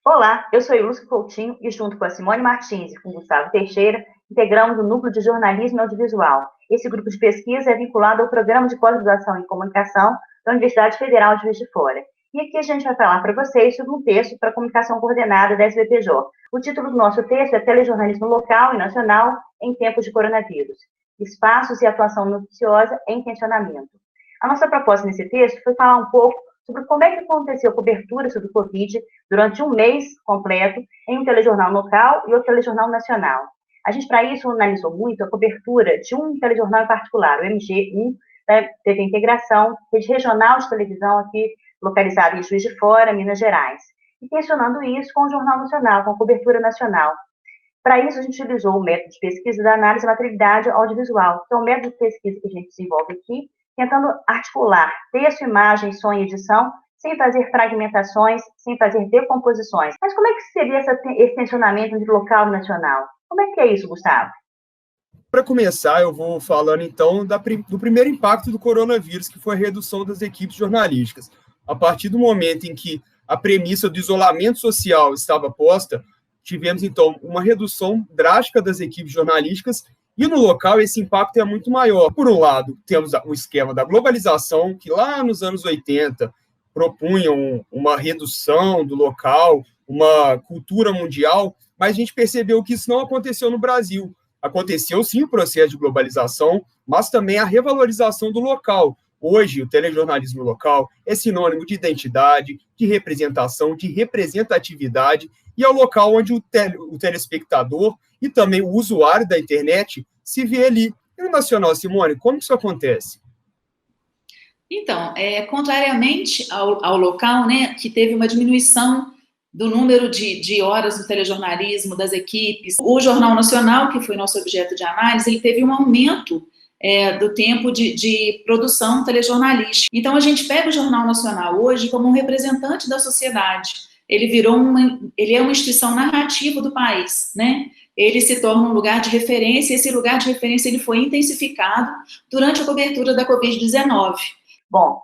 Olá, eu sou Ilúcia Coutinho e junto com a Simone Martins e com o Gustavo Teixeira, integramos o Núcleo de Jornalismo e Audiovisual. Esse grupo de pesquisa é vinculado ao Programa de Pós-Graduação em Comunicação da Universidade Federal de Juiz de Fora. E aqui a gente vai falar para vocês sobre um texto para comunicação coordenada da SBPJ. O título do nosso texto é Telejornalismo Local e Nacional em Tempos de Coronavírus. Espaços e atuação noticiosa em tensionamento. A nossa proposta nesse texto foi falar um pouco sobre como é que aconteceu a cobertura sobre o Covid durante um mês completo em um telejornal local e outro telejornal nacional. A gente, para isso, analisou muito a cobertura de um telejornal em particular, o MG1, da TV Integração, rede regional de televisão aqui localizada em Juiz de Fora, Minas Gerais, e tensionando isso com o Jornal Nacional, com a cobertura nacional. Para isso, a gente utilizou o método de pesquisa da análise da materialidade audiovisual, que é o método de pesquisa que a gente desenvolve aqui, tentando articular texto, imagem, som e edição, sem fazer fragmentações, sem fazer decomposições. Mas como é que seria esse tensionamento entre local e nacional? Como é que é isso, Gustavo? Para começar, eu vou falando, então, do primeiro impacto do coronavírus, que foi a redução das equipes jornalísticas. A partir do momento em que a premissa do isolamento social estava posta, tivemos, então, uma redução drástica das equipes jornalísticas. E no local, esse impacto é muito maior. Por um lado, temos o esquema da globalização, que lá nos anos 80 propunham uma redução do local, uma cultura mundial, mas a gente percebeu que isso não aconteceu no Brasil. Aconteceu, sim, o processo de globalização, mas também a revalorização do local. Hoje, o telejornalismo local é sinônimo de identidade, de representação, de representatividade, e é o local onde o telespectador e também o usuário da internet se vê ali. E no Nacional, Simone, como isso acontece? Então, contrariamente ao local, né, que teve uma diminuição do número de horas no telejornalismo, das equipes, o Jornal Nacional, que foi nosso objeto de análise, ele teve um aumento do tempo de produção telejornalística. Então, a gente pega o Jornal Nacional hoje como um representante da sociedade. Ele é uma instituição narrativa do país, né? Ele se torna um lugar de referência, e esse lugar de referência ele foi intensificado durante a cobertura da Covid-19. Bom,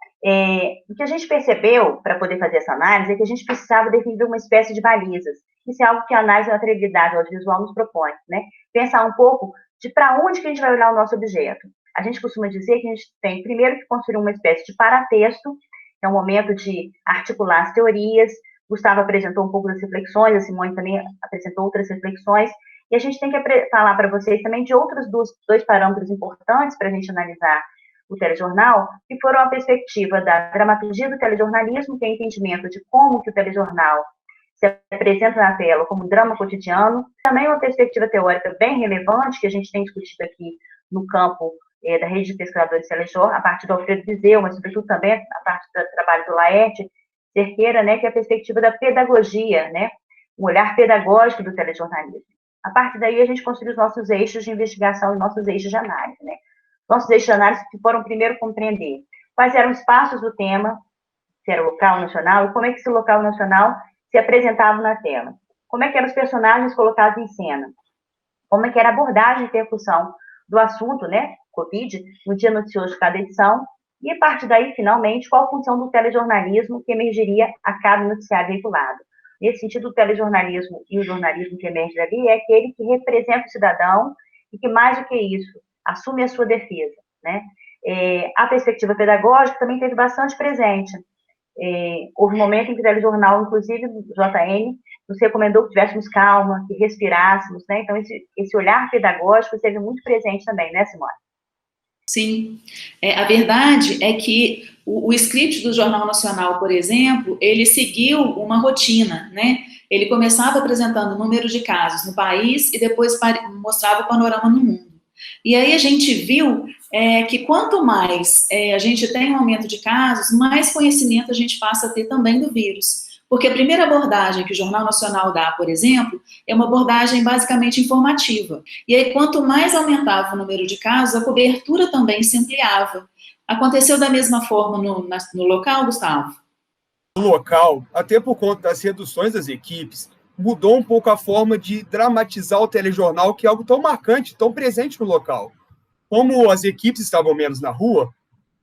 o que a gente percebeu para poder fazer essa análise é que a gente precisava definir uma espécie de balizas. Isso é algo que a análise da materialidade audiovisual nos propõe, né? Pensar um pouco de para onde que a gente vai olhar o nosso objeto. A gente costuma dizer que a gente tem, primeiro, que construir uma espécie de paratexto, que é um momento de articular as teorias. Gustavo apresentou um pouco das reflexões, a Simone também apresentou outras reflexões, e a gente tem que falar para vocês também de outros dois parâmetros importantes para a gente analisar o telejornal, que foram a perspectiva da dramaturgia do telejornalismo, que é o entendimento de como que o telejornal se apresenta na tela como um drama cotidiano, também uma perspectiva teórica bem relevante, que a gente tem discutido aqui no campo da rede de pesquisadores Telejor, a partir do Alfredo Viseu, mas sobretudo também a partir do trabalho do Laerte Cerqueira, né, que é a perspectiva da pedagogia, né, um olhar pedagógico do telejornalismo. A partir daí, a gente construiu os nossos eixos de investigação e nossos eixos de análise, né. Nossos eixos de análise que foram primeiro compreender quais eram os passos do tema, se era local, nacional, e como é que esse local nacional se apresentava na tela. Como é que eram os personagens colocados em cena. Como é que era a abordagem e percussão do assunto, né, Covid, no dia noticioso de cada edição, e a partir daí, finalmente, qual a função do telejornalismo que emergeria a cada noticiário veiculado. Nesse sentido, o telejornalismo e o jornalismo que emerge dali é aquele que representa o cidadão e que, mais do que isso, assume a sua defesa, né? A perspectiva pedagógica também teve bastante presente. Houve um momento em que o telejornal, inclusive o JN, nos recomendou que tivéssemos calma, que respirássemos, né? Então, esse olhar pedagógico esteve muito presente também, né, Simone? Sim. A verdade é que o script do Jornal Nacional, por exemplo, ele seguiu uma rotina, né? Ele começava apresentando o número de casos no país e depois mostrava o panorama no mundo. E aí a gente viu que quanto mais a gente tem um aumento de casos, mais conhecimento a gente passa a ter também do vírus. Porque a primeira abordagem que o Jornal Nacional dá, por exemplo, é uma abordagem basicamente informativa. E aí, quanto mais aumentava o número de casos, a cobertura também se ampliava. Aconteceu da mesma forma no local, Gustavo? No local, até por conta das reduções das equipes, mudou um pouco a forma de dramatizar o telejornal, que é algo tão marcante, tão presente no local. Como as equipes estavam menos na rua,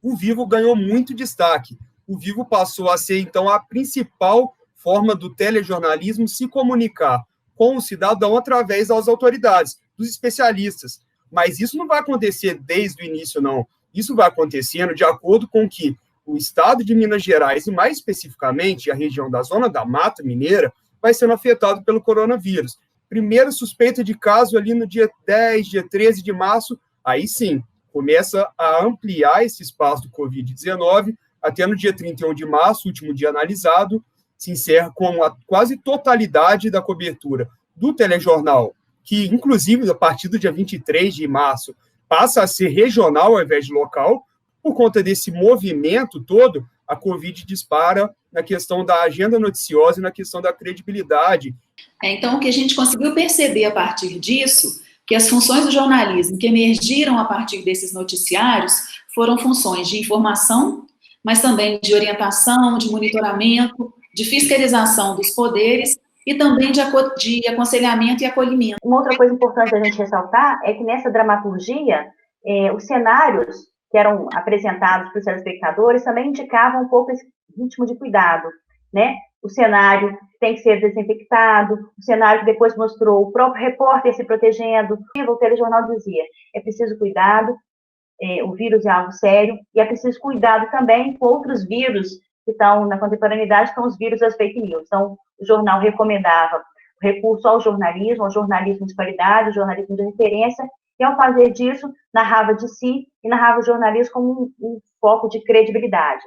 o vivo ganhou muito destaque. O vivo passou a ser, então, a principal forma do telejornalismo se comunicar com o cidadão através das autoridades, dos especialistas. Mas isso não vai acontecer desde o início, não. Isso vai acontecendo de acordo com que o estado de Minas Gerais, e mais especificamente a região da Zona da Mata Mineira, vai sendo afetado pelo coronavírus. Primeira suspeita de caso ali no dia 10, dia 13 de março, aí sim, começa a ampliar esse espaço do Covid-19, até no dia 31 de março, último dia analisado, se encerra com a quase totalidade da cobertura do telejornal, que, inclusive, a partir do dia 23 de março, passa a ser regional ao invés de local. Por conta desse movimento todo, a Covid dispara na questão da agenda noticiosa e na questão da credibilidade. Então, o que a gente conseguiu perceber a partir disso, que as funções do jornalismo que emergiram a partir desses noticiários foram funções de informação, mas também de orientação, de monitoramento, de fiscalização dos poderes e também de aconselhamento e acolhimento. Uma outra coisa importante a gente ressaltar é que nessa dramaturgia, os cenários que eram apresentados para os telespectadores também indicavam um pouco esse ritmo de cuidado, né? O cenário tem que ser desinfectado, o cenário que depois mostrou o próprio repórter se protegendo. O telejornal dizia, é preciso cuidado, o vírus é algo sério, e é preciso cuidado também com outros vírus que estão na contemporaneidade, que são os vírus das fake news. Então, o jornal recomendava o recurso ao jornalismo de qualidade, ao jornalismo de referência, e ao fazer disso, narrava de si e narrava o jornalismo como um foco de credibilidade.